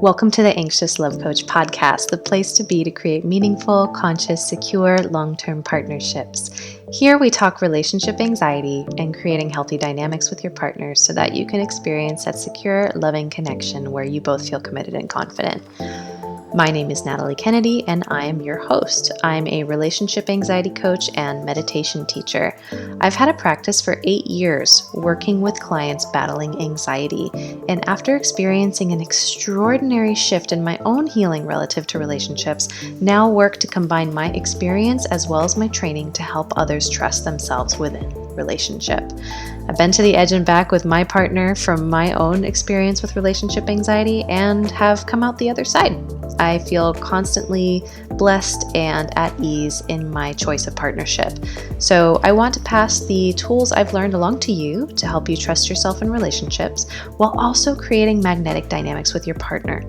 Welcome to the Anxious Love Coach podcast, the place to be to create meaningful, conscious, secure, long-term partnerships. Here we talk relationship anxiety and creating healthy dynamics with your partners so that you can experience that secure, loving connection where you both feel committed and confident. My name is Natalie Kennedy, and I am your host. I'm a relationship anxiety coach and meditation teacher. I've had a practice for 8 years working with clients battling anxiety, and after experiencing an extraordinary shift in my own healing relative to relationships, now work to combine my experience as well as my training to help others trust themselves within relationship. I've been to the edge and back with my partner from my own experience with relationship anxiety and have come out the other side. I feel constantly blessed and at ease in my choice of partnership. So I want to pass the tools I've learned along to you to help you trust yourself in relationships while also creating magnetic dynamics with your partner.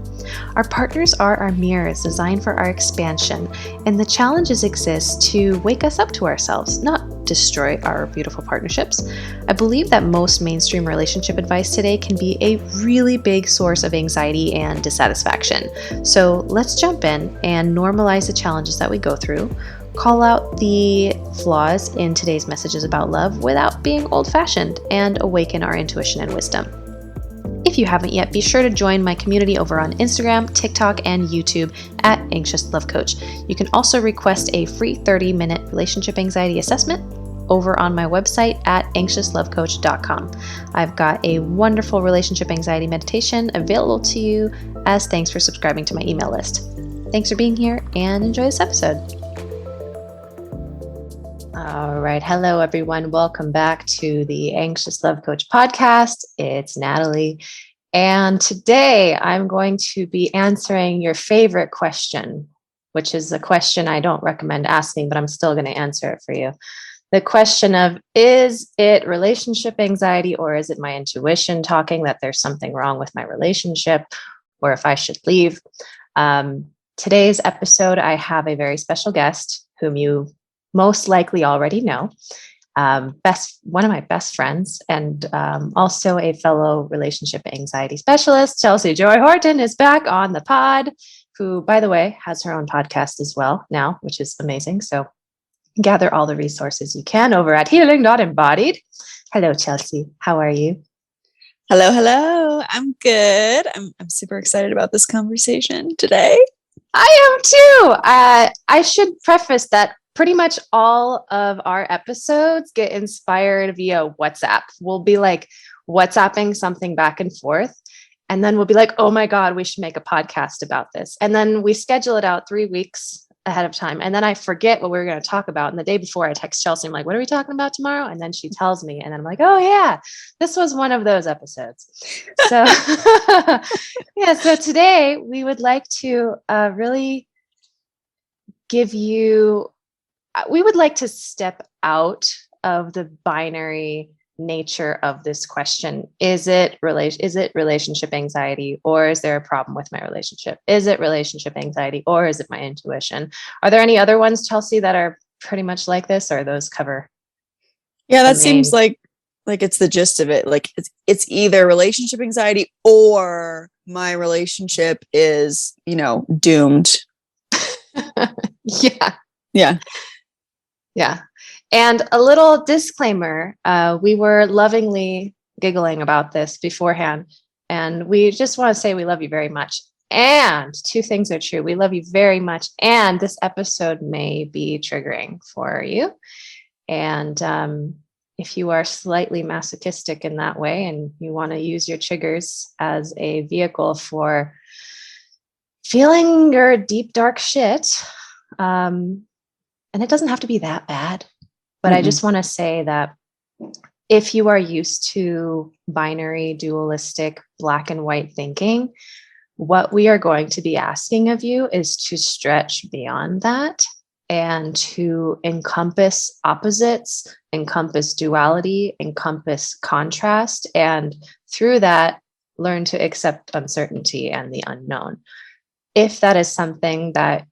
Our partners are our mirrors designed for our expansion, and the challenges exist to wake us up to ourselves, not destroy our beautiful partnerships. I believe that most mainstream relationship advice today can be a really big source of anxiety and dissatisfaction. So let's jump in and normalize the challenges that we go through, call out the flaws in today's messages about love without being old-fashioned, and awaken our intuition and wisdom. If you haven't yet, be sure to join my community over on Instagram, TikTok, and YouTube at Anxious Love Coach. You can also request a free 30-minute relationship anxiety assessment over on my website at anxiouslovecoach.com. I've got a wonderful relationship anxiety meditation available to you as thanks for subscribing to my email list. Thanks for being here and enjoy this episode. All right. Hello, everyone. Welcome back to the Anxious Love Coach podcast. It's Natalie. And today I'm going to be answering your favorite question, which is a question I don't recommend asking, but I'm still going to answer it for you. The question of, is it relationship anxiety or is it my intuition talking that there's something wrong with my relationship or if I should leave? Today's episode, I have a very special guest whom you most likely already know, one of my best friends, and also a fellow relationship anxiety specialist. Chelsea Joy Horton is back on the pod, who, by the way, has her own podcast as well now, which is amazing. So gather all the resources you can over at Healing.Embodied. Hello, Chelsea. How are you? Hello. I'm good. I'm super excited about this conversation today. I am too. I should preface that pretty much all of our episodes get inspired via WhatsApp. We'll be like WhatsApping something back and forth. And then we'll be like, oh my God, we should make a podcast about this. And then we schedule it out 3 weeks ahead of time. And then I forget what we were going to talk about. And the day before I text Chelsea, I'm like, what are we talking about tomorrow? And then she tells me, and then I'm like, oh yeah, this was one of those episodes. So yeah, so today we would like to really we would like to step out of the binary nature of this question. Is it relationship anxiety, or is there a problem with my relationship? Is it relationship anxiety, or is it my intuition? Are there any other ones, Chelsea, that are pretty much like this, or those cover? Yeah, that seems like it's the gist of it. Like it's either relationship anxiety or my relationship is, doomed. Yeah. And a little disclaimer, we were lovingly giggling about this beforehand, and we just want to say we love you very much. And two things are true. We love you very much, and this episode may be triggering for you. And if you are slightly masochistic in that way and you want to use your triggers as a vehicle for feeling your deep, dark shit, and it doesn't have to be that bad. But I just want to say that if you are used to binary, dualistic, black and white thinking, what we are going to be asking of you is to stretch beyond that and to encompass opposites, encompass duality, encompass contrast, and through that, learn to accept uncertainty and the unknown. If that is something that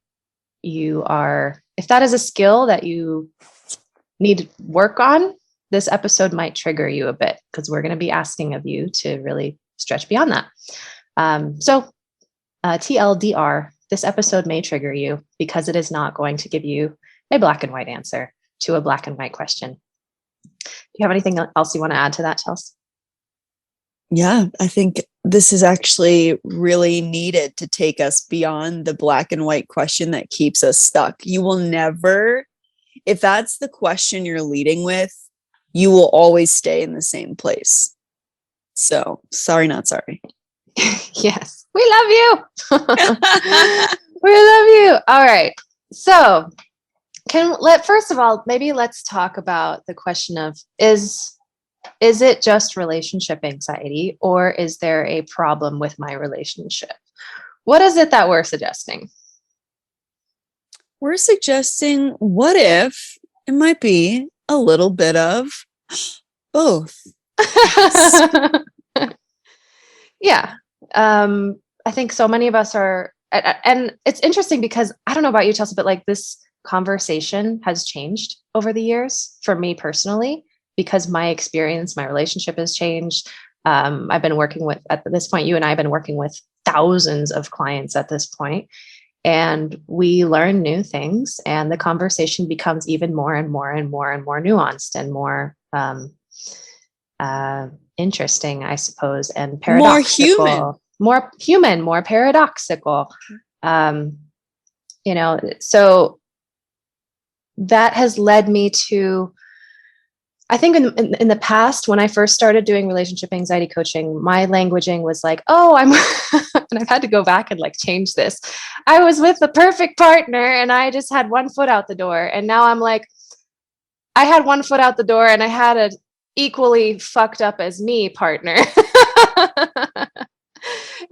if that is a skill that you need to work on, this episode might trigger you a bit because we're going to be asking of you to really stretch beyond that. So TLDR, this episode may trigger you because it is not going to give you a black and white answer to a black and white question. Do you have anything else you want to add to that, Chelsea? Yeah, I think this is actually really needed to take us beyond the black and white question that keeps us stuck. You will never, if that's the question you're leading with, you will always stay in the same place. So, sorry, not sorry. Yes, we love you. We love you. All right. So, first of all, maybe let's talk about the question of is it just relationship anxiety, or is there a problem with my relationship? What is it that we're suggesting? We're suggesting, what if it might be a little bit of both? Yeah. I think so many of us are, and it's interesting because I don't know about you, Chelsea, but like this conversation has changed over the years for me personally, because my experience, my relationship has changed. I've been working with, at this point, you and I have been working with thousands of clients at this point, and we learn new things, and the conversation becomes even more and more and more and more nuanced and more interesting, I suppose, and paradoxical, more human, more paradoxical. So that has led me to, I think in the past, when I first started doing relationship anxiety coaching, my languaging was like, oh, and I've had to go back and like change this. I was with the perfect partner and I just had one foot out the door. And now I'm like, I had one foot out the door and I had an equally fucked up as me partner.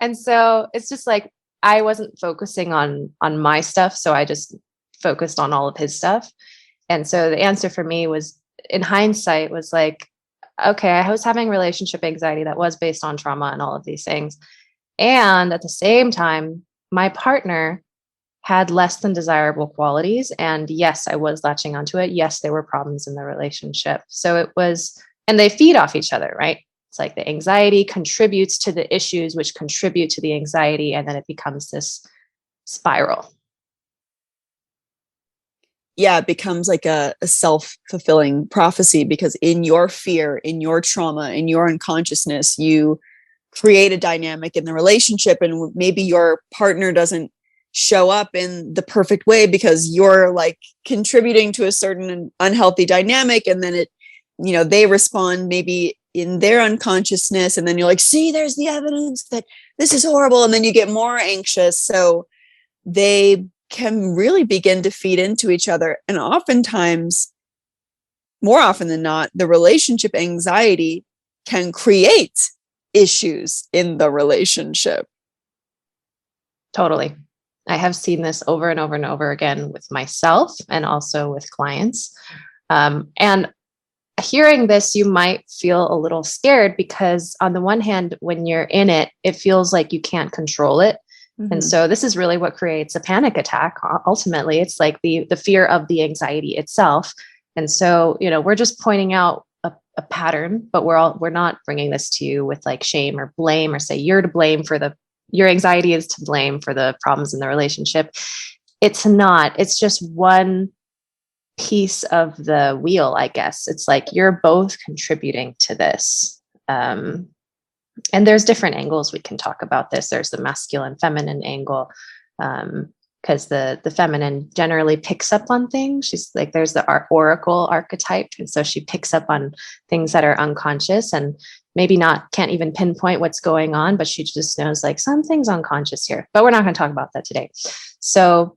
And so it's just like, I wasn't focusing on my stuff. So I just focused on all of his stuff. And so the answer for me was, in hindsight, was like, okay, I was having relationship anxiety that was based on trauma and all of these things. And at the same time, my partner had less than desirable qualities. And yes, I was latching onto it. Yes, there were problems in the relationship. So it was, and they feed off each other, right? It's like the anxiety contributes to the issues, which contribute to the anxiety. And then it becomes this spiral. Yeah, it becomes like a self-fulfilling prophecy, because in your fear, in your trauma, in your unconsciousness, you create a dynamic in the relationship, and maybe your partner doesn't show up in the perfect way because you're like contributing to a certain unhealthy dynamic, and then they respond maybe in their unconsciousness, and then you're like, see, there's the evidence that this is horrible, and then you get more anxious. So they can really begin to feed into each other. And oftentimes, more often than not, the relationship anxiety can create issues in the relationship. Totally. I have seen this over and over and over again with myself and also with clients. And hearing this, you might feel a little scared because on the one hand, when you're in it, it feels like you can't control it. Mm-hmm. And so this is really what creates a panic attack. Ultimately, it's like the fear of the anxiety itself. And so, we're just pointing out a pattern, but we're not bringing this to you with like shame or blame or say you're to blame for your anxiety is to blame for the problems in the relationship. It's not. It's just one piece of the wheel, I guess. It's like you're both contributing to this. And there's different angles we can talk about this. There's the masculine, feminine angle, because the feminine generally picks up on things. She's like, there's the oracle archetype. And so she picks up on things that are unconscious and maybe can't even pinpoint what's going on, but she just knows like something's unconscious here. But we're not going to talk about that today. So,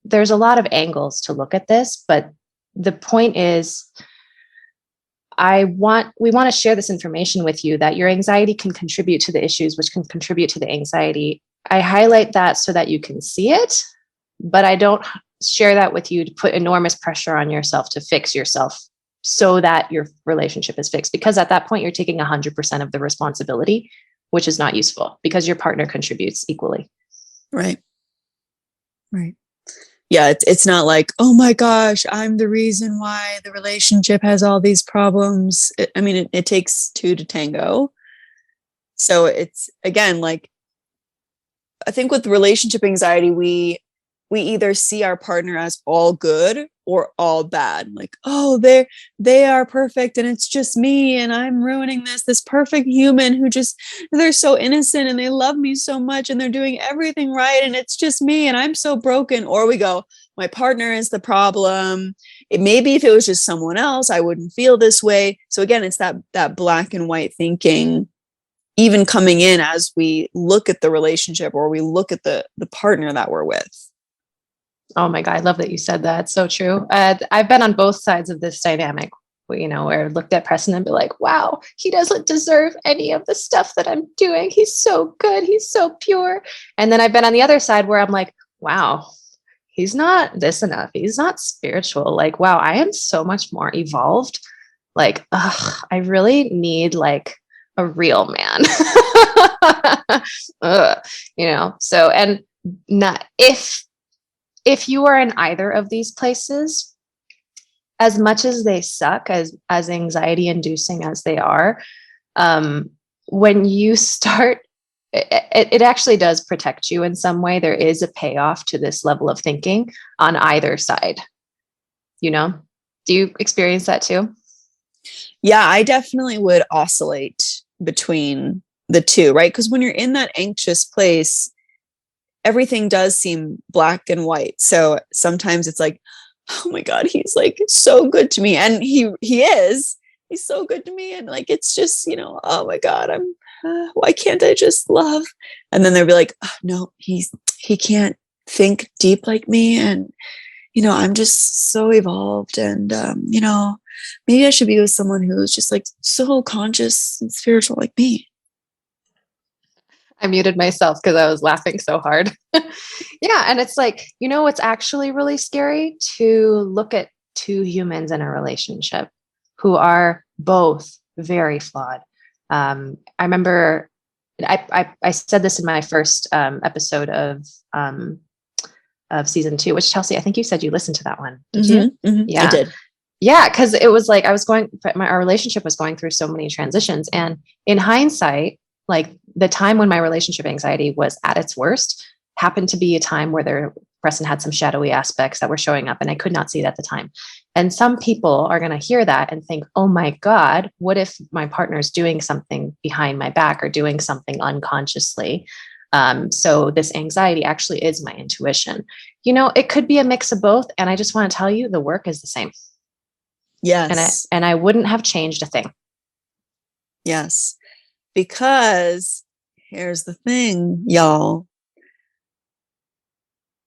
there's a lot of angles to look at this, but the point is, we want to share this information with you that your anxiety can contribute to the issues, which can contribute to the anxiety. I highlight that so that you can see it, but I don't share that with you to put enormous pressure on yourself to fix yourself so that your relationship is fixed. Because at that point, you're taking 100% of the responsibility, which is not useful because your partner contributes equally. Right. Right. Yeah, it's not like, oh my gosh, I'm the reason why the relationship has all these problems. It takes two to tango. So it's, again, like, I think with relationship anxiety, we either see our partner as all good or all bad. Like, oh, they are perfect and it's just me and I'm ruining this perfect human who just, they're so innocent and they love me so much and they're doing everything right and it's just me and I'm so broken. Or we go, my partner is the problem. It maybe if it was just someone else, I wouldn't feel this way. So again, it's that black and white thinking, even coming in as we look at the relationship or we look at the partner that we're with. Oh my God, I love that you said that. It's so true. I've been on both sides of this dynamic, where I looked at Preston and be like, wow, he doesn't deserve any of the stuff that I'm doing. He's so good. He's so pure. And then I've been on the other side where I'm like, wow, he's not this enough. He's not spiritual. Like, wow, I am so much more evolved. Like, I really need like a real man. So, and not if you are in either of these places, as much as they suck, as anxiety inducing as they are, when you start, it actually does protect you in some way. There is a payoff to this level of thinking on either side. Do you experience that too? Yeah, I definitely would oscillate between the two, right? Because when you're in that anxious place, everything does seem black and white. So sometimes it's like, oh my God, he's like so good to me. And he's so good to me. And like, it's just, oh my God, why can't I just love? And then they'll be like, oh, no, he can't think deep like me. And, I'm just so evolved. And, maybe I should be with someone who's just like so conscious and spiritual like me. I muted myself because I was laughing so hard. Yeah. And it's like, what's actually really scary to look at two humans in a relationship who are both very flawed. I remember I said this in my first episode of season 2, which, Chelsea, I think you said you listened to that one. Did you? Mm-hmm. Yeah. I did. Yeah. Cause it was like, our relationship was going through so many transitions. And in hindsight, like the time when my relationship anxiety was at its worst happened to be a time where Preston had some shadowy aspects that were showing up and I could not see it at the time. And some people are going to hear that and think, oh my God, what if my partner's doing something behind my back or doing something unconsciously? So this anxiety actually is my intuition. It could be a mix of both. And I just want to tell you, the work is the same. Yes. And I wouldn't have changed a thing. Yes. Because here's the thing, y'all.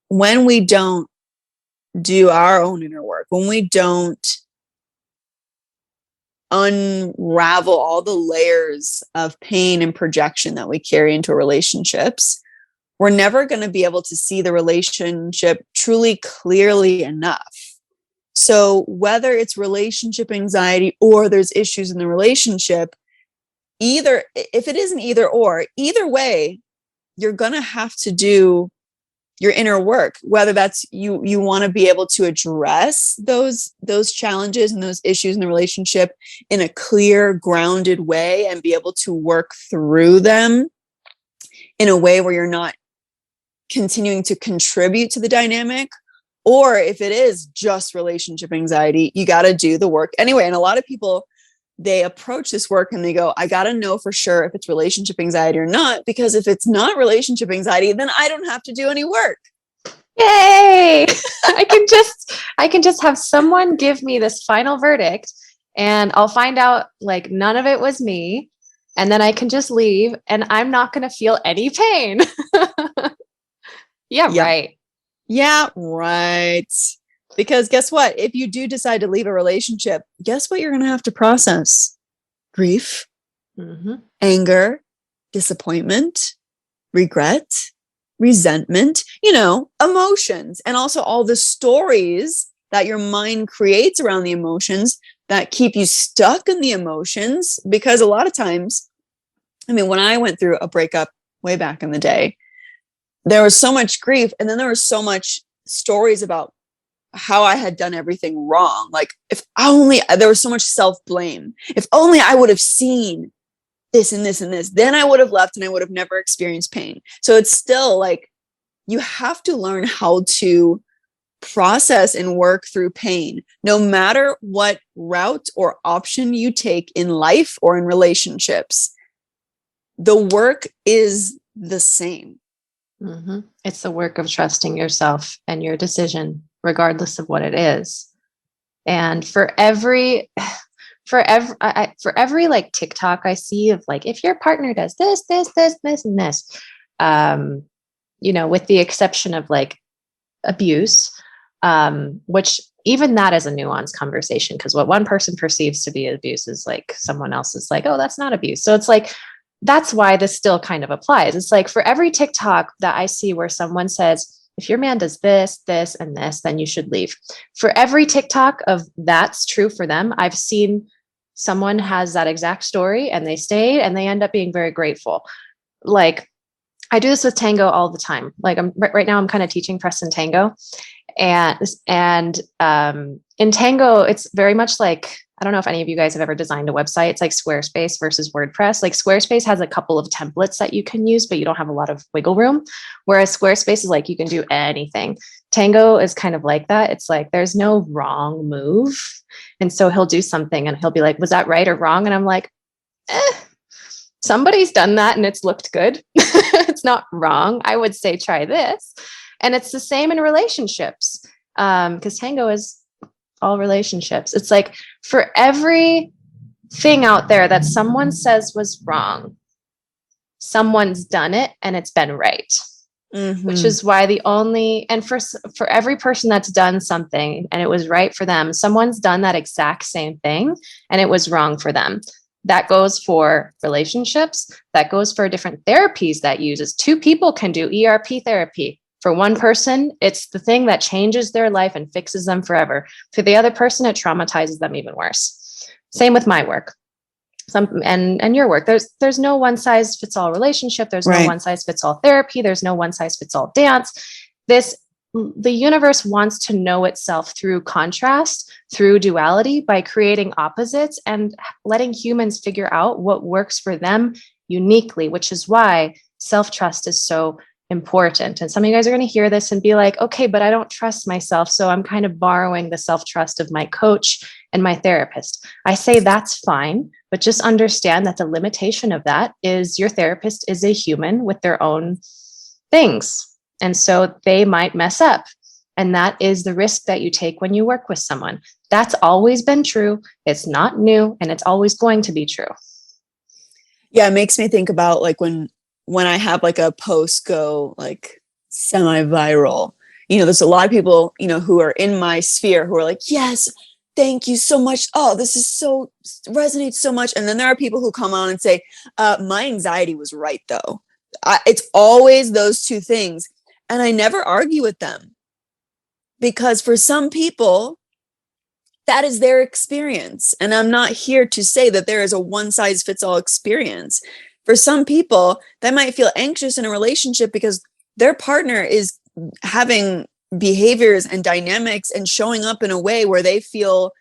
When we don't do our own inner work, when we don't unravel all the layers of pain and projection that we carry into relationships, we're never going to be able to see the relationship truly clearly enough. So whether it's relationship anxiety or there's issues in the relationship, either, if it isn't either or, either way, you're going to have to do your inner work, whether that's you want to be able to address those challenges and those issues in the relationship in a clear, grounded way and be able to work through them in a way where you're not continuing to contribute to the dynamic. Or if it is just relationship anxiety, you got to do the work anyway. And a lot of people, they approach this work and they go, I got to know for sure if it's relationship anxiety or not, because if it's not relationship anxiety, then I don't have to do any work. Yay! I can just have someone give me this final verdict and I'll find out like none of it was me. And then I can just leave and I'm not going to feel any pain. Yeah, right. Yeah, right. Because guess what? If you do decide to leave a relationship, guess what you're going to have to process? Grief, anger, disappointment, regret, resentment, emotions, and also all the stories that your mind creates around the emotions that keep you stuck in the emotions. Because a lot of times, when I went through a breakup way back in the day, there was so much grief, and then there was so much stories about how I had done everything wrong. Like if only there was so much self-blame. If only I would have seen this and this and this, then I would have left and I would have never experienced pain. So it's still like, you have to learn how to process and work through pain, no matter what route or option you take in life or in relationships. The work is the same. Mm-hmm. It's the work of trusting yourself and your decision, regardless of what it is. And for every like TikTok I see of like, if your partner does this, and this, with the exception of like abuse, which even that is a nuanced conversation, because what one person perceives to be abuse is like someone else is like, oh, that's not abuse. So it's like, that's why this still kind of applies. It's like for every TikTok that I see where someone says, if your man does this, this, and this, then you should leave. For every TikTok of that's true for them, I've seen someone has that exact story and they stayed and they end up being very grateful. Like, I do this with tango all the time. Like right now I'm kind of teaching Preston tango. And in tango, it's very much like, I don't know if any of you guys have ever designed a website. It's like Squarespace versus WordPress. Like Squarespace has a couple of templates that you can use, but you don't have a lot of wiggle room. Whereas Squarespace is like, you can do anything. Tango is kind of like that. It's like, there's no wrong move. And so he'll do something and he'll be like, was that right or wrong? And I'm like, somebody's done that and it's looked good. It's not wrong. I would say, try this. And it's the same in relationships. Because tango is all relationships. It's like for every thing out there that someone says was wrong, someone's done it and it's been right. Mm-hmm. Which is why for every person that's done something and it was right for them, someone's done that exact same thing and it was wrong for them. That goes for relationships. That goes for different therapies that uses. 2 people can do ERP therapy. For one person, it's the thing that changes their life and fixes them forever. For the other person, it traumatizes them even worse. Same with my work. And your work. There's no one size fits all relationship. There's no one size fits all therapy. There's no one size fits all dance. The universe wants to know itself through contrast, through duality, by creating opposites and letting humans figure out what works for them uniquely, which is why self-trust is so important. And some of you guys are going to hear this and be like, okay, but I don't trust myself. So I'm kind of borrowing the self-trust of my coach and my therapist. I say that's fine, but just understand that the limitation of that is your therapist is a human with their own things. And so they might mess up. And that is the risk that you take when you work with someone. That's always been true. It's not new, and it's always going to be true. Yeah, it makes me think about like when I have like a post go like semi-viral, there's a lot of people, who are in my sphere who are like, yes, thank you so much. Oh, this is so resonates so much. And then there are people who come on and say, my anxiety was right though. It's always those 2 things. And I never argue with them because for some people, that is their experience. And I'm not here to say that there is a one size fits all experience. For some people, they might feel anxious in a relationship because their partner is having behaviors and dynamics and showing up in a way where they feel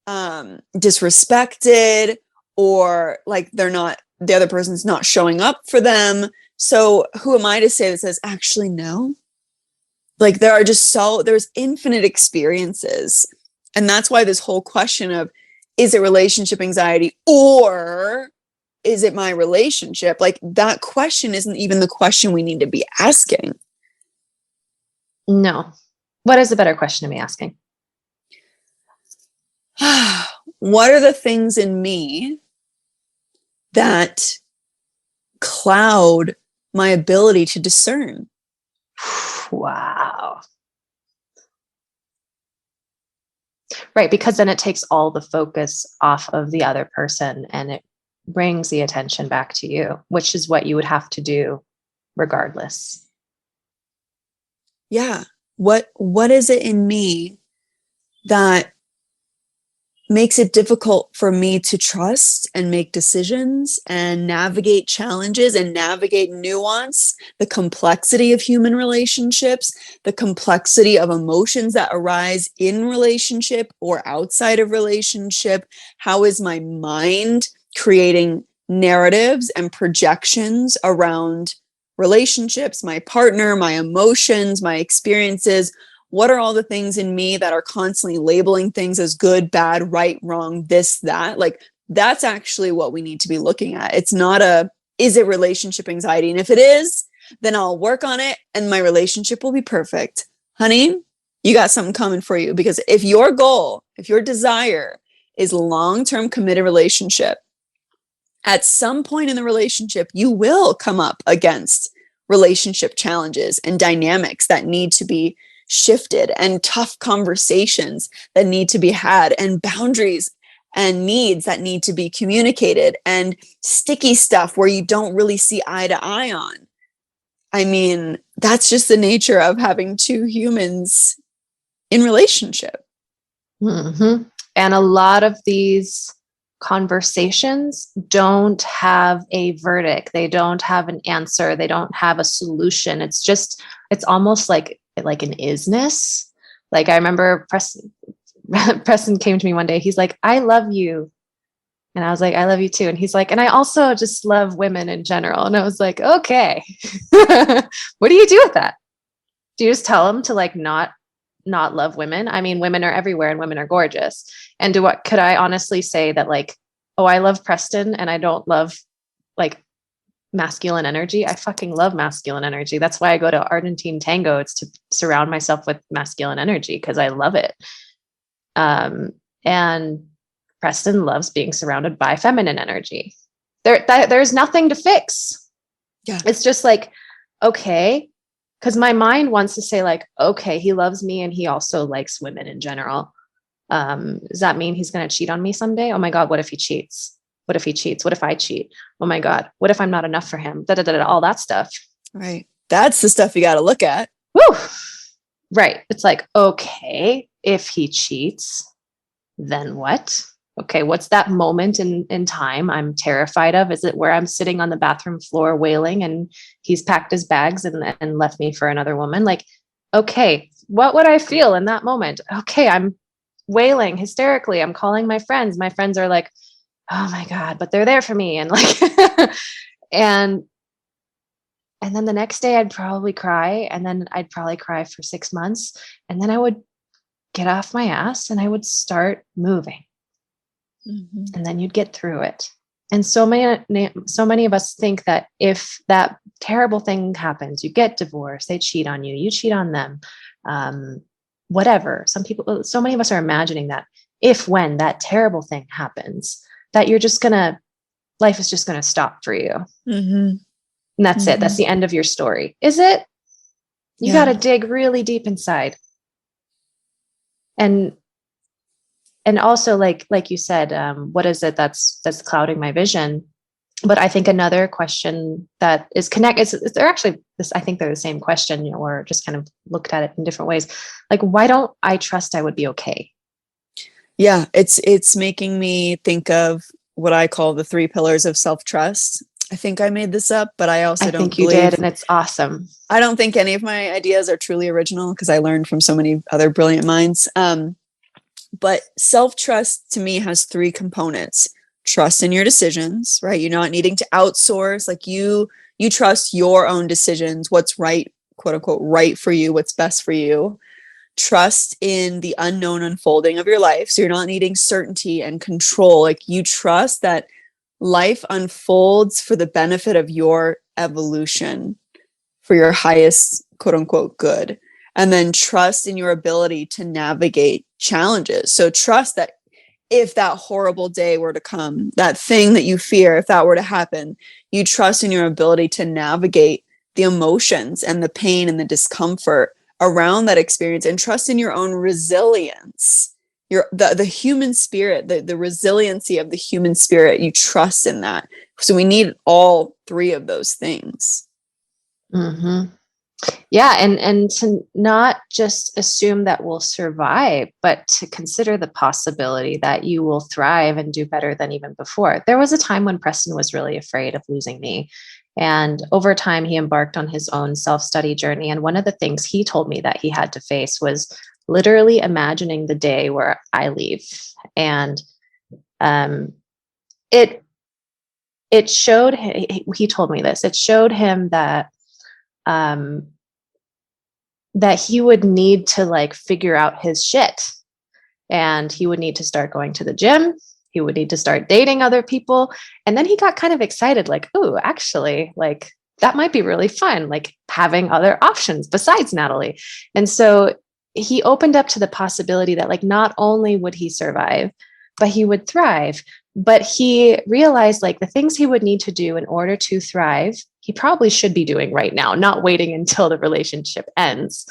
disrespected or like the other person's not showing up for them. So who am I to say that says, actually, no? Like there's infinite experiences. And that's why this whole question of, is it relationship anxiety or is it my relationship? Like that question isn't even the question we need to be asking. No. What is a better question to be asking? What are the things in me that cloud my ability to discern? Wow. Right, because then it takes all the focus off of the other person and it brings the attention back to you, which is what you would have to do regardless. Yeah. What is it in me that makes it difficult for me to trust and make decisions and navigate challenges and navigate nuance, the complexity of human relationships, the complexity of emotions that arise in relationship or outside of relationship? How is my mind creating narratives and projections around relationships, my partner, my emotions, my experiences. What are all the things in me that are constantly labeling things as good, bad, right, wrong, this, that? Like, that's actually what we need to be looking at. It's not is it relationship anxiety? And if it is, then I'll work on it and my relationship will be perfect. Honey, you got something coming for you, because if your goal, if your desire is long-term committed relationship, at some point in the relationship, you will come up against relationship challenges and dynamics that need to be shifted, and tough conversations that need to be had, and boundaries and needs that need to be communicated, and sticky stuff where you don't really see eye to eye on. I mean, that's just the nature of having two humans in relationship. Mm-hmm. And a lot of these conversations don't have a verdict. They don't have an answer. They don't have a solution. It's almost like an isness. Like, I remember Preston came to me one day. He's like, I love you. And I was like, I love you too. And he's like, and I also just love women in general. And I was like, okay, what do you do with that? Do you just tell them to like not love women? I mean, women are everywhere and women are gorgeous. And could I honestly say that, like, oh, I love Preston and I don't love like masculine energy? I fucking love masculine energy. That's why I go to Argentine tango. It's to surround myself with masculine energy because I love it. And Preston loves being surrounded by feminine energy. There's nothing to fix. Yeah. It's just like, okay, because my mind wants to say like, okay, he loves me and he also likes women in general. Does that mean he's going to cheat on me someday? Oh my God, what if he cheats? What if he cheats? What if I cheat? Oh my God, what if I'm not enough for him? All that stuff. Right. That's the stuff you got to look at. Woo! Right. It's like, okay, if he cheats, then what? Okay, what's that moment in time I'm terrified of? Is it where I'm sitting on the bathroom floor wailing and he's packed his bags and left me for another woman? Like, okay, what would I feel in that moment? Okay, I'm wailing hysterically. I'm calling my friends. My friends are like, oh my God, but they're there for me. And like, and then the next day I'd probably cry. And then I'd probably cry for 6 months. And then I would get off my ass and I would start moving. Mm-hmm. And then you'd get through it. And so many of us think that if that terrible thing happens, you get divorced, they cheat on you, you cheat on them, whatever. So many of us are imagining that when that terrible thing happens, that life is just gonna stop for you. Mm-hmm. And that's it. That's the end of your story. Is it? You got to dig really deep inside. And also, like you said, what is it that's clouding my vision? But I think another question that is they're actually this. I think they're the same question, or just kind of looked at it in different ways. Like, why don't I trust I would be okay? Yeah, it's making me think of what I call the 3 pillars of self-trust. I think I made this up, but I also don't think you did, and it's awesome. I don't think any of my ideas are truly original because I learned from so many other brilliant minds. But self-trust to me has 3 components. Trust in your decisions, right? You're not needing to outsource. Like you trust your own decisions, what's right, quote unquote, right for you, what's best for you. Trust in the unknown unfolding of your life. So you're not needing certainty and control. Like you trust that life unfolds for the benefit of your evolution, for your highest, quote unquote, good. And then trust in your ability to navigate challenges. So trust that if that horrible day were to come, that thing that you fear, if that were to happen, you trust in your ability to navigate the emotions and the pain and the discomfort around that experience, and trust in your own resilience, the human spirit, the resiliency of the human spirit. You trust in that. So we need all 3 of those things. Mm-hmm. Yeah. And to not just assume that we'll survive, but to consider the possibility that you will thrive and do better than even before. There was a time when Preston was really afraid of losing me. And over time, he embarked on his own self-study journey. And one of the things he told me that he had to face was literally imagining the day where I leave. And it it showed him, he told me this, it showed him that that he would need to like figure out his shit, and he would need to start going to the gym. He would need to start dating other people. And then he got kind of excited, like, oh, actually, like that might be really fun, like having other options besides Natalie. And so he opened up to the possibility that like not only would he survive, but he would thrive. But he realized like the things he would need to do in order to thrive, he probably should be doing right now, not waiting until the relationship ends.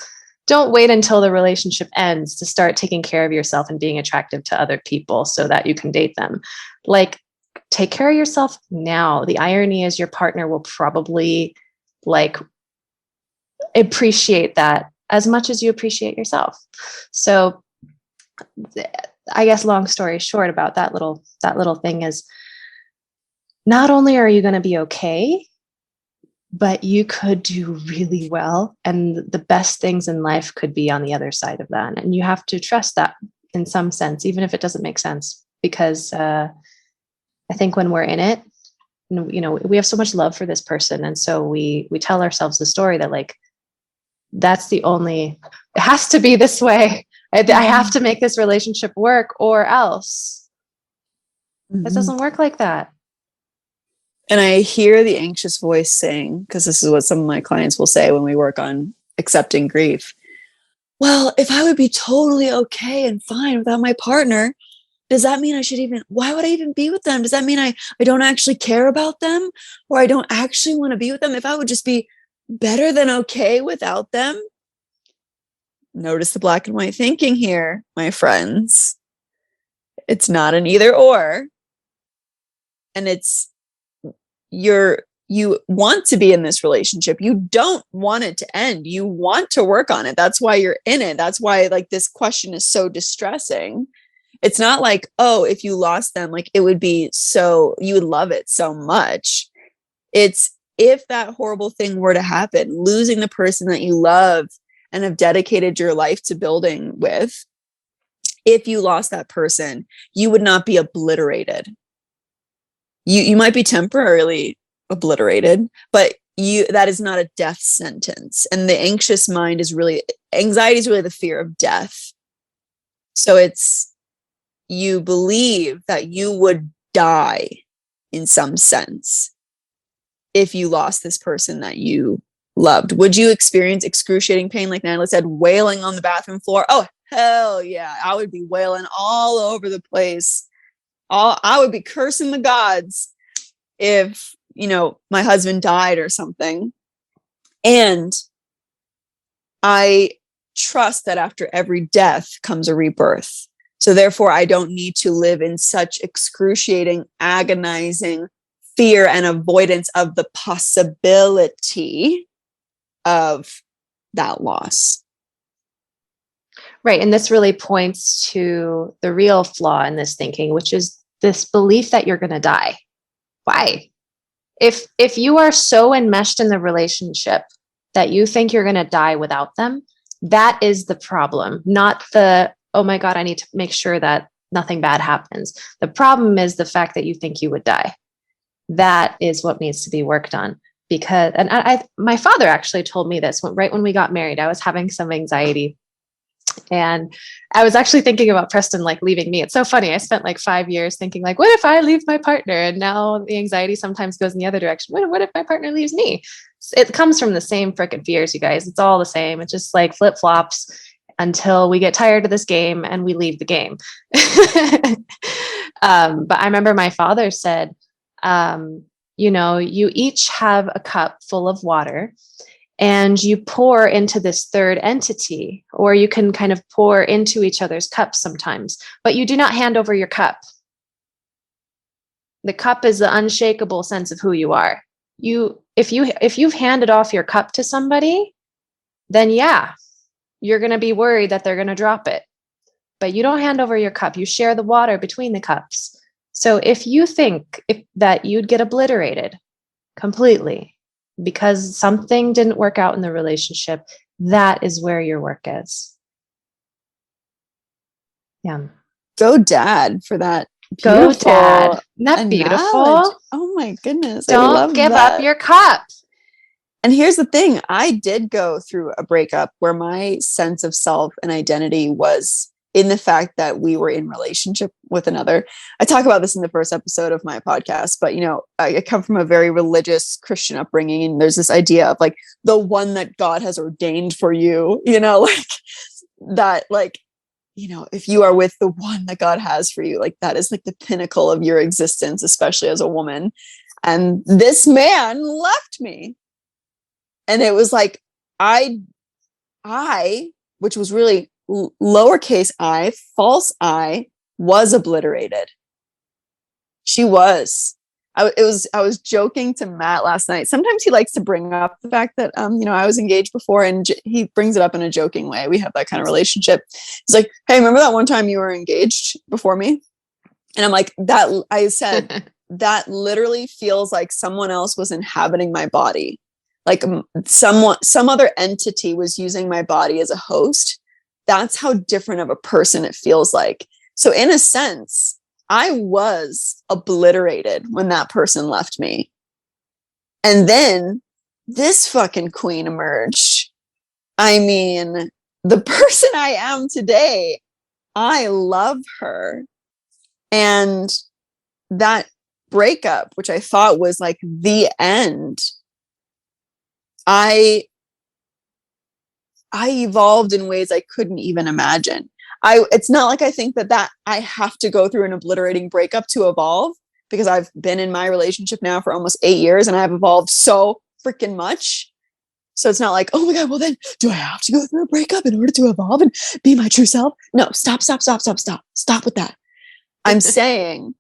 Don't wait until the relationship ends to start taking care of yourself and being attractive to other people so that you can date them. Like, take care of yourself now. The irony is your partner will probably like appreciate that as much as you appreciate yourself. So I guess long story short about that little thing is, not only are you going to be okay, but you could do really well. And the best things in life could be on the other side of that. And you have to trust that in some sense, even if it doesn't make sense, because I think when we're in it, you know, we have so much love for this person. And so we tell ourselves the story that like, that's the only, it has to be this way. I have to make this relationship work or else. It doesn't work like that. And I hear the anxious voice saying, because this is what some of my clients will say when we work on accepting grief. Well, if I would be totally okay and fine without my partner, does that mean I should why would I even be with them? Does that mean I don't actually care about them, or I don't actually want to be with them? If I would just be better than okay without them? Notice the black and white thinking here, my friends. It's not an either or. And it's you want to be in this relationship. You don't want it to end. You want to work on it. That's why you're in it. That's why like this question is so distressing. It's not like, oh, if you lost them, like it would be so, you would love it so much. It's if that horrible thing were to happen, losing the person that you love and have dedicated your life to building with, if you lost that person, you would not be obliterated. You might be temporarily obliterated, but that is not a death sentence. And the anxious mind anxiety is really the fear of death. So it's, you believe that you would die in some sense if you lost this person that you loved. Would you experience excruciating pain, like Natalie said, wailing on the bathroom floor? Oh, hell yeah. I would be wailing all over the place. I would be cursing the gods if, my husband died or something. And I trust that after every death comes a rebirth. So therefore, I don't need to live in such excruciating, agonizing fear and avoidance of the possibility of that loss. Right. And this really points to the real flaw in this thinking, which is this belief that you're going to die. Why? If you are so enmeshed in the relationship that you think you're going to die without them, that is the problem, not the, oh my God, I need to make sure that nothing bad happens. The problem is the fact that you think you would die. That is what needs to be worked on. Because, and my father actually told me this right when we got married. I was having some anxiety, and I was actually thinking about Preston like leaving me. It's so funny. I spent like 5 years thinking like, what if I leave my partner? And now the anxiety sometimes goes in the other direction. What if my partner leaves me? It comes from the same freaking fears, you guys. It's all the same. It's just like flip flops until we get tired of this game and we leave the game. But I remember my father said, you each have a cup full of water, and you pour into this third entity, or you can kind of pour into each other's cups sometimes, but you do not hand over your cup. The cup is the unshakable sense of who you are. If you've handed off your cup to somebody, then yeah, you're going to be worried that they're going to drop it. But you don't hand over your cup. You share the water between the cups. So if you think that you'd get obliterated completely because something didn't work out in the relationship, that is where your work is. Yeah. Go dad for that Go, Dad. Beautiful Isn't that analogy. beautiful? Oh my goodness. I Don't love give up that. your cup. And here's the thing, I did go through a breakup where my sense of self and identity was in the fact that we were in relationship with another. I talk about this in the first episode of my podcast, but I come from a very religious Christian upbringing, and there's this idea of like the one that God has ordained for you, like that, like, if you are with the one that God has for you, like that is like the pinnacle of your existence, especially as a woman. And this man left me. And it was like, I, which was really lowercase I, false I, was obliterated. She was. I was joking to Matt last night. Sometimes he likes to bring up the fact that I was engaged before, and he brings it up in a joking way. We have that kind of relationship. He's like, "Hey, remember that one time you were engaged before me?" And I'm like, "That." I said, "That literally feels like someone else was inhabiting my body. Like some other entity was using my body as a host. That's how different of a person it feels like." So in a sense, I was obliterated when that person left me. And then this fucking queen emerged. I mean, the person I am today, I love her. And that breakup, which I thought was like the end, I evolved in ways I couldn't even imagine. It's not like I think that I have to go through an obliterating breakup to evolve, because I've been in my relationship now for almost 8 years and I've evolved so freaking much. So it's not like, oh my God, well then do I have to go through a breakup in order to evolve and be my true self? No, stop with that. I'm saying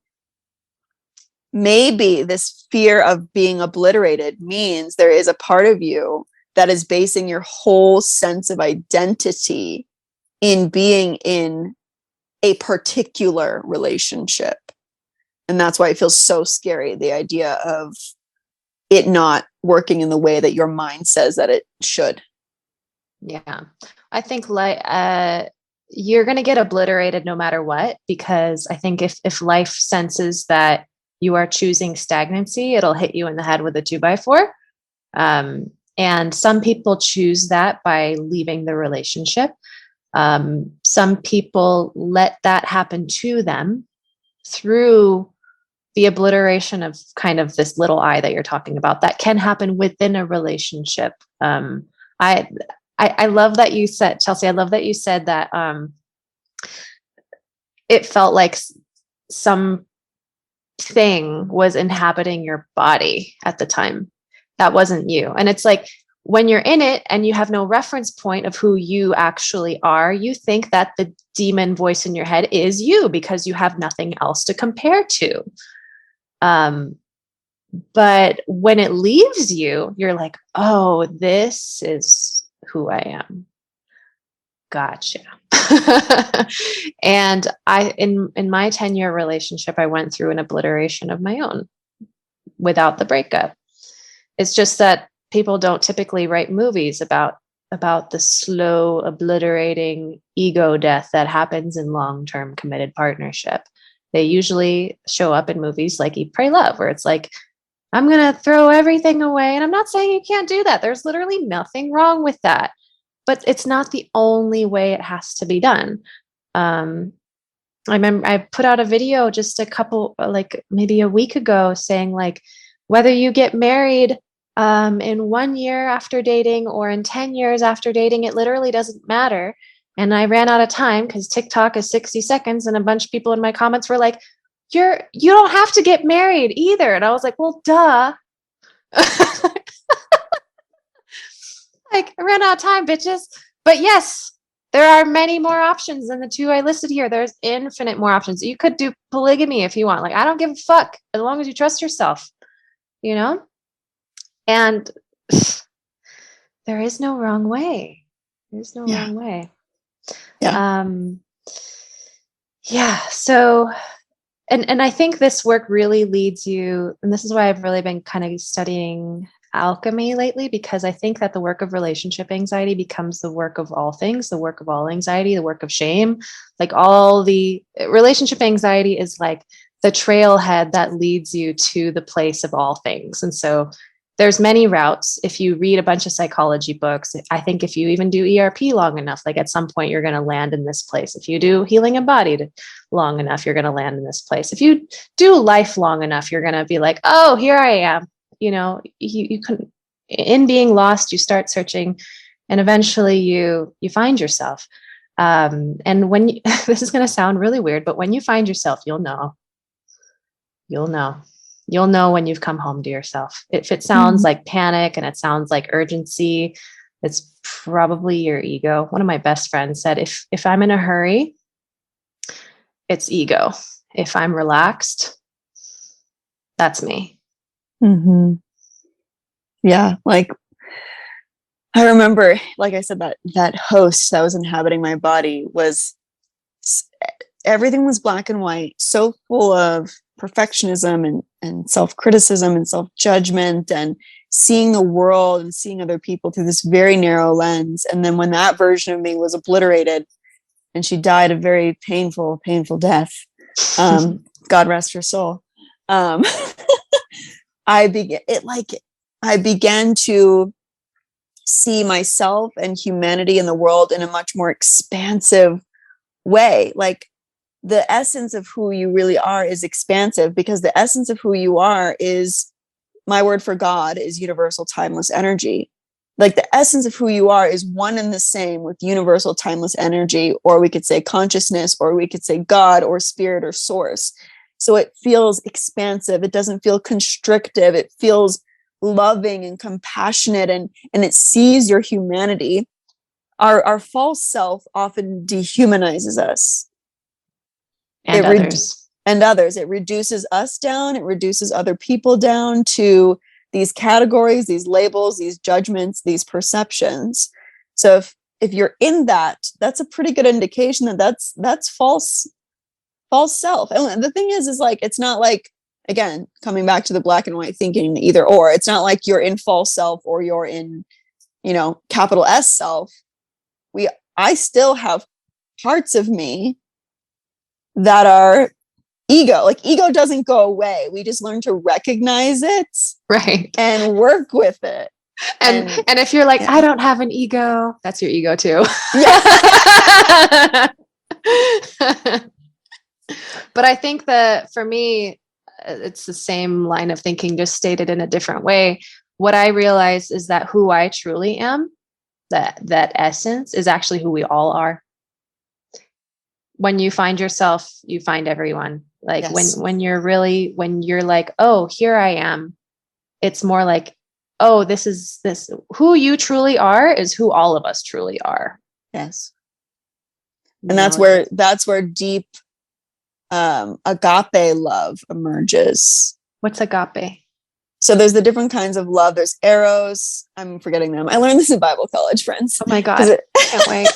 maybe this fear of being obliterated means there is a part of you that is basing your whole sense of identity in being in a particular relationship. And that's why it feels so scary, the idea of it not working in the way that your mind says that it should. Yeah. I think you're going to get obliterated no matter what, because I think if life senses that you are choosing stagnancy, it'll hit you in the head with a 2x4. And some people choose that by leaving the relationship. Some people let that happen to them through the obliteration of kind of this little I that you're talking about. That can happen within a relationship. I love that you said, Chelsea, I love that you said that it felt like some thing was inhabiting your body at the time. That wasn't you. And it's like, when you're in it and you have no reference point of who you actually are, you think that the demon voice in your head is you because you have nothing else to compare to. But when it leaves you, you're like, oh, this is who I am. Gotcha. And in my 10-year relationship, I went through an obliteration of my own without the breakup. It's just that people don't typically write movies about the slow obliterating ego death that happens in long-term committed partnership. They usually show up in movies like Eat, Pray, Love, where it's like, I'm going to throw everything away. And I'm not saying you can't do that. There's literally nothing wrong with that. But it's not the only way it has to be done. I remember I put out a video just like maybe a week ago saying like, whether you get married in 1 year after dating or in 10 years after dating, it literally doesn't matter. And I ran out of time because TikTok is 60 seconds. And a bunch of people in my comments were like, you don't have to get married either. And I was like, well, duh. Like, I ran out of time, bitches. But yes, there are many more options than the two I listed here. There's infinite more options. You could do polygamy if you want. Like, I don't give a fuck as long as you trust yourself, And there is no wrong way. There's no wrong way. Yeah. Yeah. So, and I think this work really leads you, and this is why I've really been kind of studying alchemy lately, because I think that the work of relationship anxiety becomes the work of all things, the work of all anxiety, the work of shame. Like all the relationship anxiety is like the trailhead that leads you to the place of all things. And so there's many routes. If you read a bunch of psychology books, I think if you even do ERP long enough, like at some point you're going to land in this place. If you do healing embodied long enough, you're going to land in this place. If you do life long enough, you're going to be like, oh, here I am. You can, in being lost, you start searching, and eventually you find yourself. And when you, this is going to sound really weird, but when you find yourself, you'll know when you've come home to yourself. If it sounds like panic and it sounds like urgency, it's probably your ego. One of my best friends said, if I'm in a hurry, it's ego. If I'm relaxed, that's me. Mm-hmm. Yeah. Like, I remember, like I said, that host that was inhabiting my body was, everything was black and white, so full of perfectionism and self-criticism and self-judgment and seeing the world and seeing other people through this very narrow lens. And then when that version of me was obliterated and she died a very painful death, God rest her soul, I began to see myself and humanity and the world in a much more expansive way. Like, the essence of who you really are is expansive, because the essence of who you are is, my word for God is universal timeless energy. Like, the essence of who you are is one and the same with universal timeless energy, or we could say consciousness, or we could say God or spirit or source. So it feels expansive. It doesn't feel constrictive. It feels loving and compassionate, and it sees your humanity. Our false self often dehumanizes us. And others. It reduces us down. It reduces other people down to these categories, these labels, these judgments, these perceptions. So if you're in that, that's a pretty good indication that that's false self. And the thing is like, it's not like, again, coming back to the black and white thinking, either or. It's not like you're in false self or you're in, capital S self. I still have parts of me that are ego. Like, ego doesn't go away. We just learn to recognize it, right, and work with it. And if you're like, I don't have an ego, that's your ego too. Yeah. But I think that for me, it's the same line of thinking, just stated in a different way. What I realize is that who I truly am, that essence, is actually who we all are. When you find yourself, you find everyone. Like, yes. when you're like, oh, here I am, it's more like, oh, this who you truly are is who all of us truly are. Yes. And that's where deep agape love emerges. What's agape? So there's the different kinds of love. There's eros. I'm forgetting them. I learned this in Bible college, friends. Oh my God. Can't wait.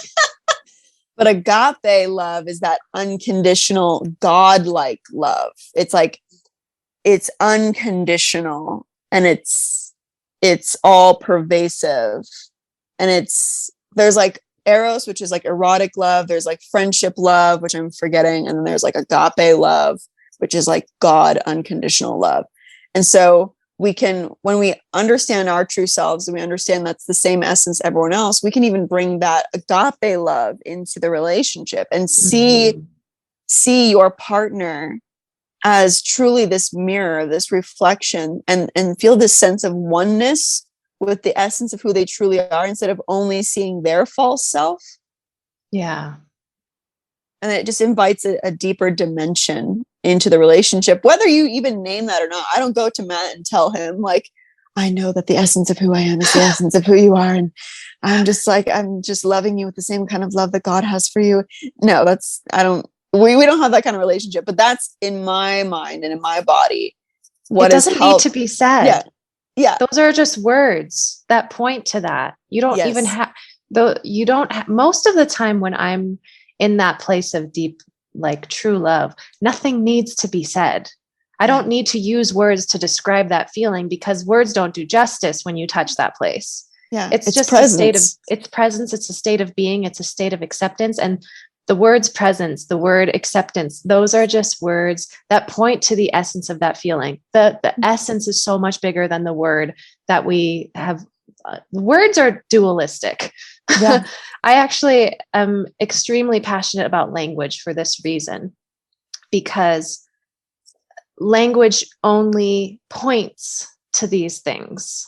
But agape love is that unconditional, God-like love. It's like, it's unconditional, and it's all pervasive. And there's like eros, which is like erotic love. There's like friendship love, which I'm forgetting. And then there's like agape love, which is like God unconditional love. And so when we understand our true selves, and we understand that's the same essence everyone else, we can even bring that agape love into the relationship and see your partner as truly this mirror, this reflection, and feel this sense of oneness with the essence of who they truly are, instead of only seeing their false self. Yeah. And it just invites a deeper dimension into the relationship, whether you even name that or not. I don't go to Matt and tell him, like, I know that the essence of who I am is the essence of who you are. And I'm just loving you with the same kind of love that God has for you. No, we don't have that kind of relationship, but that's in my mind and in my body. It doesn't need to be said. Yeah. Yeah. Those are just words that point to that. You don't even have, most of the time when I'm in that place of deep, like true love, nothing needs to be said. I don't need to use words to describe that feeling because words don't do justice when you touch that place. Yeah. It's just presence. a state of, it's presence. It's a state of being. It's a state of acceptance. And the words presence, the word acceptance, those are just words that point to the essence of that feeling. The essence is so much bigger than the word that we have. Words are dualistic. Yeah. I actually am extremely passionate about language for this reason, because language only points to these things,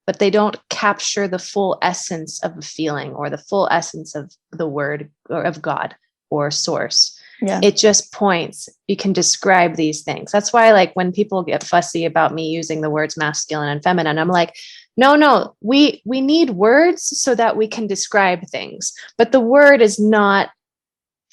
but they don't capture the full essence of a feeling or the full essence of the word or of God or source. Yeah. It just points. You can describe these things. That's why, like, when people get fussy about me using the words masculine and feminine, I'm like, no, we need words so that we can describe things, but the word is not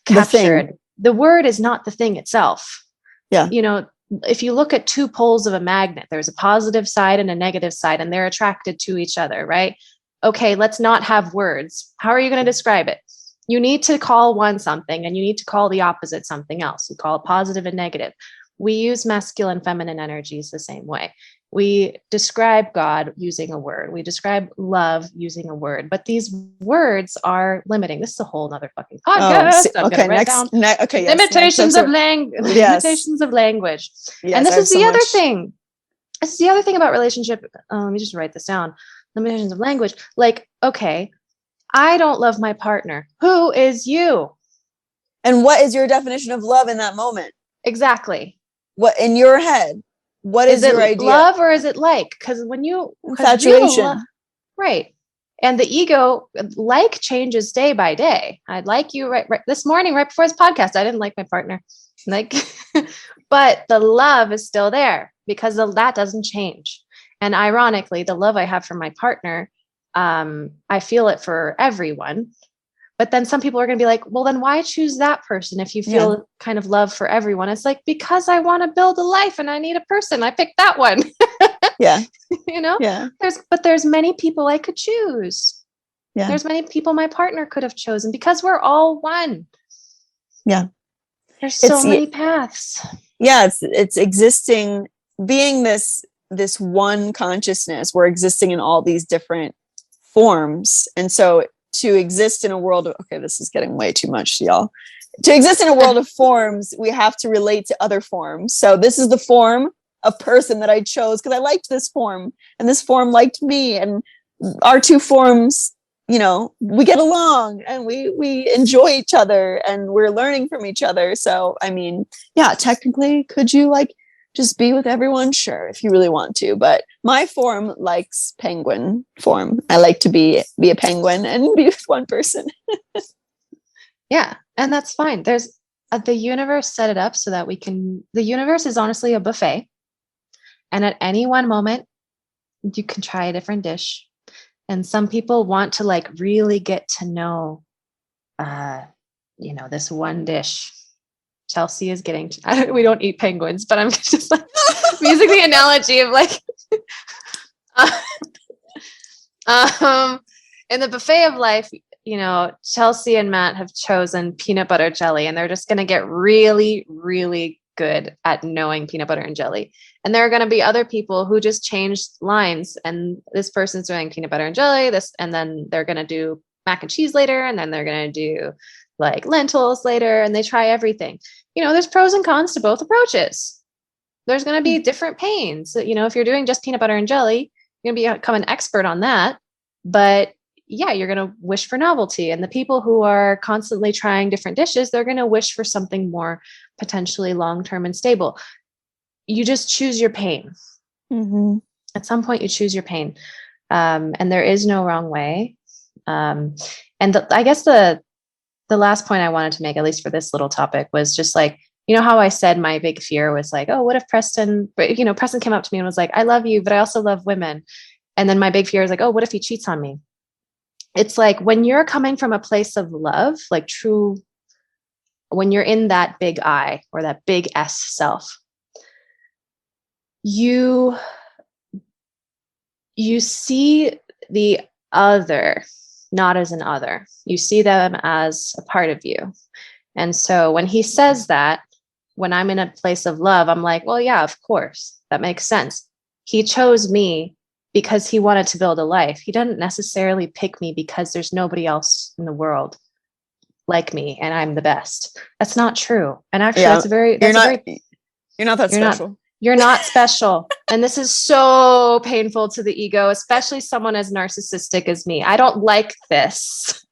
captured. The word is not the thing itself. Yeah. You know, if you look at two poles of a magnet, there's a positive side and a negative side, and they're attracted to each other, right? Okay, let's not have words. How are you going to describe it? You need to call one something and you need to call the opposite something else. You call it positive and negative. We use masculine, feminine energies the same way. We describe God using a word. We describe love using a word, but these words are limiting. This is a whole nother fucking podcast. Okay, Limitations of language. Limitations of language. And this is the other thing. This is the other thing about relationship. Let me just write this down. Limitations of language. Like, okay, I don't love my partner. Who is you? And what is your definition of love in that moment? Exactly. What in your head? What is your idea? Love or is it like? Because when you infatuation, right? And the ego like changes day by day. I'd like you right this morning, right before this podcast. I didn't like my partner, like, but the love is still there because that doesn't change. And ironically, the love I have for my partner, I feel it for everyone. But then some people are going to be like, well, then why choose that person if you feel kind of love for everyone? It's like, because I want to build a life and I need a person. I picked that one. Yeah. You know? Yeah. There's many people I could choose. Yeah. There's many people my partner could have chosen because we're all one. Yeah. There's so many paths. Yeah. It's existing, being this one consciousness. We're existing in all these different forms. And so to exist in a world of, okay, this is getting way too much, y'all. To exist in a world of forms, we have to relate to other forms. So this is the form of person that I chose because I liked this form and this form liked me, and our two forms, you know, we get along and we enjoy each other and we're learning from each other. So, I mean, yeah, technically, could you like just be with everyone? Sure, if you really want to. But my form likes penguin form. I like to be a penguin and be with one person. Yeah, and that's fine. There's the universe set it up so that the universe is honestly a buffet. And at any one moment, you can try a different dish. And some people want to like really get to know, this one dish. Chelsea is getting, we don't eat penguins, but I'm just like using the analogy of like, in the buffet of life, Chelsea and Matt have chosen peanut butter jelly, and they're just going to get really, really good at knowing peanut butter and jelly. And there are going to be other people who just changed lines, and this person's doing peanut butter and jelly, and then they're going to do mac and cheese later, and then they're going to do like lentils later, and they try everything. There's pros and cons to both approaches. There's going to be different pains. If you're doing just peanut butter and jelly, you're going to become an expert on that. But yeah, you're going to wish for novelty. And the people who are constantly trying different dishes, they're going to wish for something more potentially long-term and stable. You just choose your pain. Mm-hmm. At some point, you choose your pain. And there is no wrong way. I guess the last point I wanted to make, at least for this little topic, was just like, how I said my big fear was like, oh, what if Preston came up to me and was like, I love you, but I also love women. And then my big fear is like, oh, what if he cheats on me? It's like when you're coming from a place of love, like true, when you're in that big I or that big S self, you see the other not as an other. You see them as a part of you. And so when he says that, when I'm in a place of love, I'm like, well, yeah, of course, that makes sense. He chose me because he wanted to build a life. He didn't necessarily pick me because there's nobody else in the world like me and I'm the best. That's not true. And actually, Yeah. You're not that you're not, special. you're not special. And this is so painful to the ego, especially someone as narcissistic as me. I don't like this.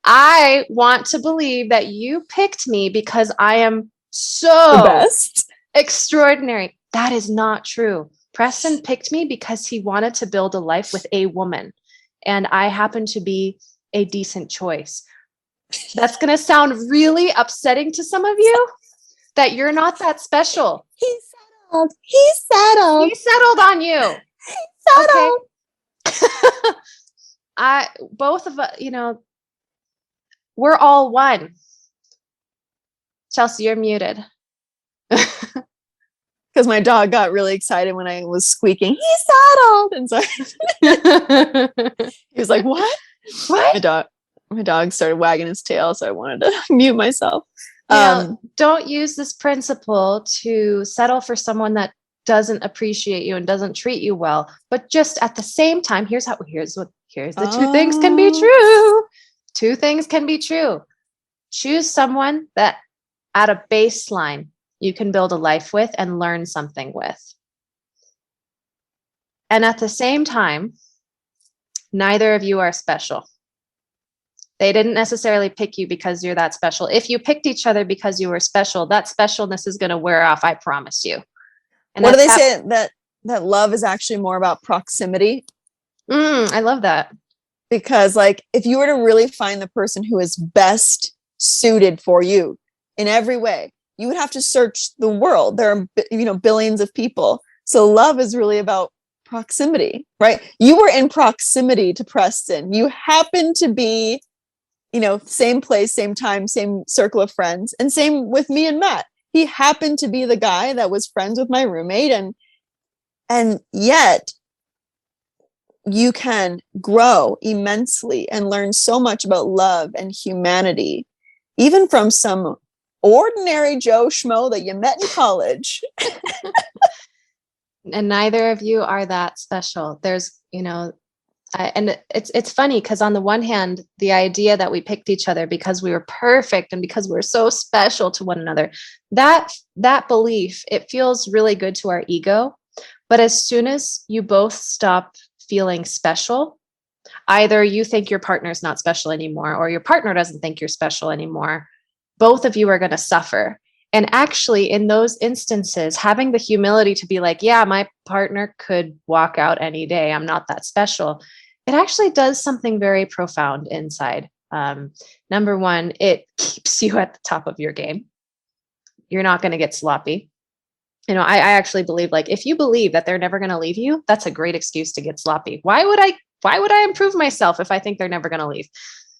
I want to believe that you picked me because I am The so best. extraordinary. That is not true. Preston picked me because he wanted to build a life with a woman, and I happen to be a decent choice. That's going to sound really upsetting to some of you, that you're not that special. He settled. He settled. He settled on you. Settled. Okay. Both of us, we're all one. Chelsea, you're muted. Because my dog got really excited when I was squeaking. He settled. And so he was like, what? What? My dog started wagging his tail, so I wanted to mute myself. Don't use this principle to settle for someone that doesn't appreciate you and doesn't treat you well. But just at the same time, here's the two things can be true. Two things can be true. Choose someone that at a baseline you can build a life with and learn something with. And at the same time, neither of you are special. They didn't necessarily pick you because you're that special. If you picked each other because you were special, that specialness is going to wear off, I promise you. And what do they say that love is actually more about proximity? I love that. Because like, if you were to really find the person who is best suited for you in every way, you would have to search the world. There are, billions of people. So love is really about proximity, right? You were in proximity to Preston. You happen to be, same place, same time, same circle of friends, and same with me and Matt. He happened to be the guy that was friends with my roommate, and yet you can grow immensely and learn so much about love and humanity, even from some ordinary Joe Schmo that you met in college. And neither of you are that special. There's, and it's funny because on the one hand, the idea that we picked each other because we were perfect and because we're so special to one another, that belief, it feels really good to our ego. But as soon as you both stop feeling special, either you think your partner's not special anymore, or your partner doesn't think you're special anymore, both of you are going to suffer. And actually, in those instances, having the humility to be like, yeah, my partner could walk out any day, I'm not that special, it actually does something very profound inside. Number one, it keeps you at the top of your game. You're not going to get sloppy. I actually believe, like, if you believe that they're never going to leave you, that's a great excuse to get sloppy. Why would I improve myself if I think they're never going to leave?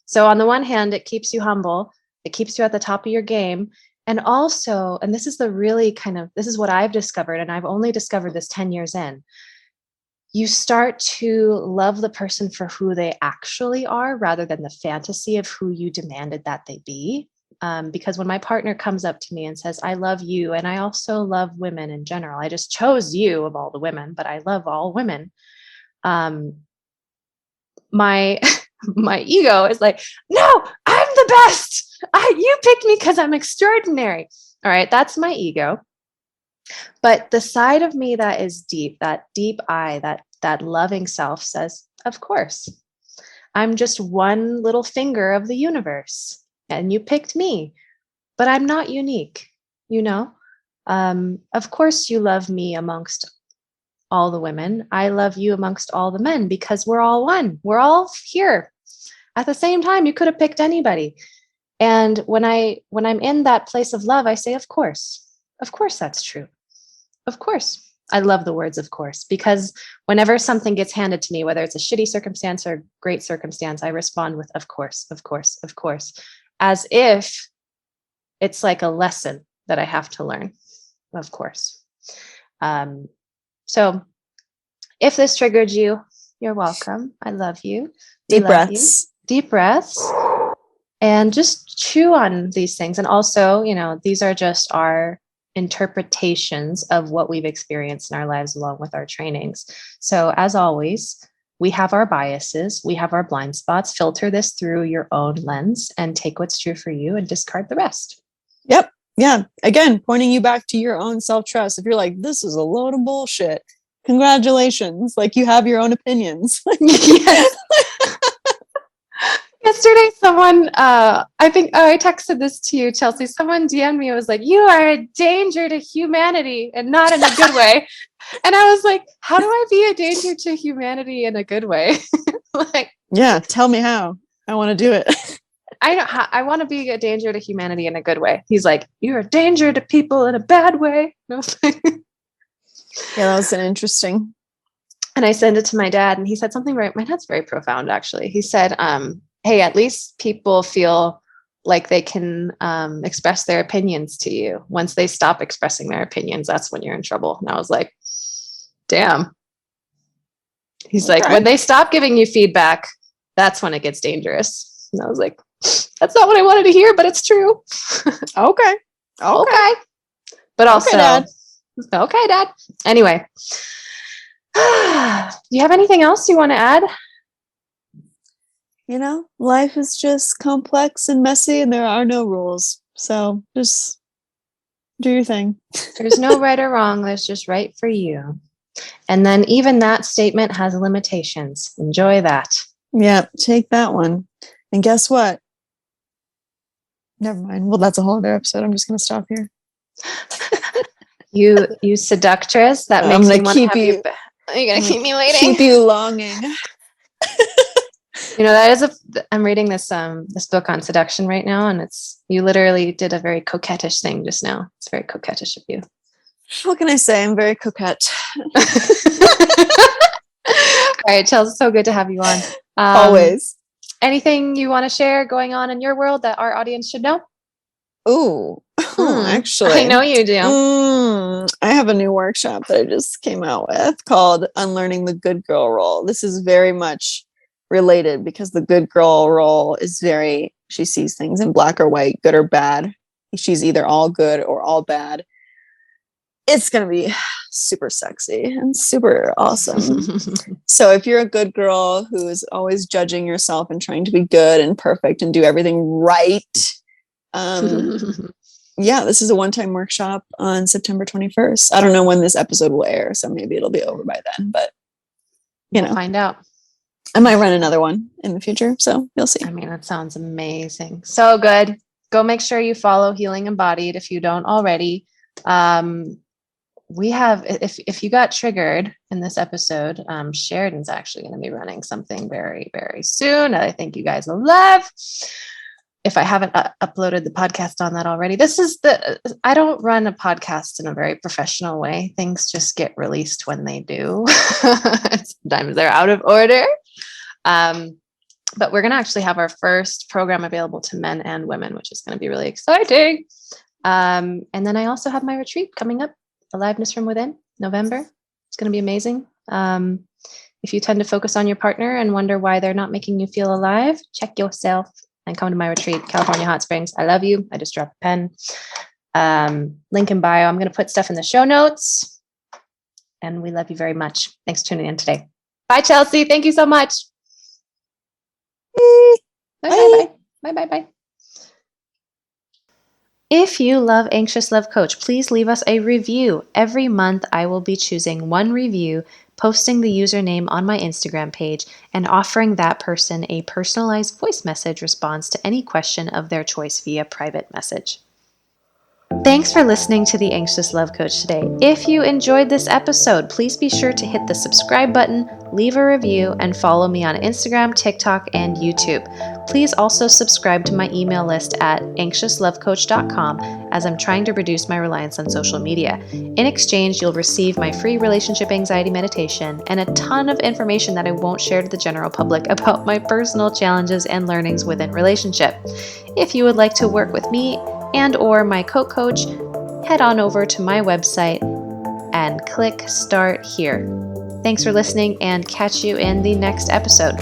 So on the one hand, it keeps you humble. It keeps you at the top of your game. And also, and this is this is what I've discovered, and I've only discovered this 10 years in, you start to love the person for who they actually are rather than the fantasy of who you demanded that they be. Because when my partner comes up to me and says, I love you, and I also love women in general, I just chose you of all the women, but I love all women. My my ego is like, no, I'm the best. You picked me because I'm extraordinary. All right, that's my ego. But the side of me that is deep, that deep I, that loving self says, of course, I'm just one little finger of the universe, and you picked me, but I'm not unique. Of course, you love me amongst all the women. I love you amongst all the men because we're all one. We're all here at the same time. You could have picked anybody. And when I'm in that place of love, I say, of course that's true. Of course. I love the words, of course, because whenever something gets handed to me, whether it's a shitty circumstance or great circumstance, I respond with, of course, of course, of course, as if it's like a lesson that I have to learn. Of course. So if this triggered you, you're welcome. I love you. Deep breaths. Deep breaths. and just chew on these things. And also, these are just our interpretations of what we've experienced in our lives along with our trainings. So as always, we have our biases, we have our blind spots. Filter this through your own lens and take what's true for you and discard the rest. Yep. Yeah. Again, pointing you back to your own self-trust. If you're like, this is a load of bullshit, congratulations. Like, you have your own opinions. Yes. Yesterday, someone, I texted this to you, Chelsea. Someone DM'd me. It was like, you are a danger to humanity and not in a good way. And I was like, how do I be a danger to humanity in a good way? Like, yeah, tell me how. I want to do it. I want to be a danger to humanity in a good way. He's like, you're a danger to people in a bad way. And I was like, yeah, that was an interesting. And I sent it to my dad, and he said something my dad's very profound, actually. He said, hey, at least people feel like they can express their opinions to you. Once they stop expressing their opinions, that's when you're in trouble. And I was like, damn. He's like, when they stop giving you feedback, that's when it gets dangerous. And I was like, that's not what I wanted to hear, but it's true. Okay. But also, okay, Dad. Anyway, do you have anything else you want to add? Life is just complex and messy, and there are no rules. So just do your thing. There's no right or wrong. There's just right for you. And then even that statement has limitations. Enjoy that. Yeah, take that one. And guess what? Never mind. Well, that's a whole other episode. I'm just going to stop here. You seductress. That makes me want to have you. You're going to keep me waiting. Keep you longing. I'm reading this book on seduction right now, and you literally did a very coquettish thing just now. It's very coquettish of you. What can I say? I'm very coquette. All right, Chelsea, so good to have you on. Always. Anything you want to share going on in your world that our audience should know? Oh, actually, I know you do. I have a new workshop that I just came out with called Unlearning the Good Girl Role. This is very much related because the good girl role is she sees things in black or white, good or bad. She's either all good or all bad. It's going to be super sexy and super awesome. So if you're a good girl who is always judging yourself and trying to be good and perfect and do everything right, yeah, this is a one-time workshop on September 21st. I don't know when this episode will air, so maybe it'll be over by then, but we'll find out. I might run another one in the future, so you'll see. I mean, that sounds amazing. So good. Go make sure you follow Healing Embodied if you don't already. We have, if you got triggered in this episode, Sheridan's actually going to be running something very, very soon that I think you guys will love. If I haven't uploaded the podcast on that already, I don't run a podcast in a very professional way. Things just get released when they do. Sometimes they're out of order. But we're going to actually have our first program available to men and women, which is going to be really exciting. And then I also have my retreat coming up, Aliveness from Within, November. It's going to be amazing. If you tend to focus on your partner and wonder why they're not making you feel alive, check yourself and come to my retreat, California Hot Springs. I love you. I just dropped a pen. Link in bio. I'm going to put stuff in the show notes. And we love you very much. Thanks for tuning in today. Bye, Chelsea. Thank you so much. Bye. If you love Anxious Love Coach, please leave us a review. Every month, I will be choosing one review, posting the username on my Instagram page, and offering that person a personalized voice message response to any question of their choice via private message. Thanks for listening to the Anxious Love Coach today. If you enjoyed this episode, please be sure to hit the subscribe button, leave a review, and follow me on Instagram, TikTok, and YouTube. Please also subscribe to my email list at anxiouslovecoach.com as I'm trying to reduce my reliance on social media. In exchange, you'll receive my free relationship anxiety meditation and a ton of information that I won't share to the general public about my personal challenges and learnings within relationship. If you would like to work with me and or my co-coach, head on over to my website and click Start Here. Thanks for listening, and catch you in the next episode.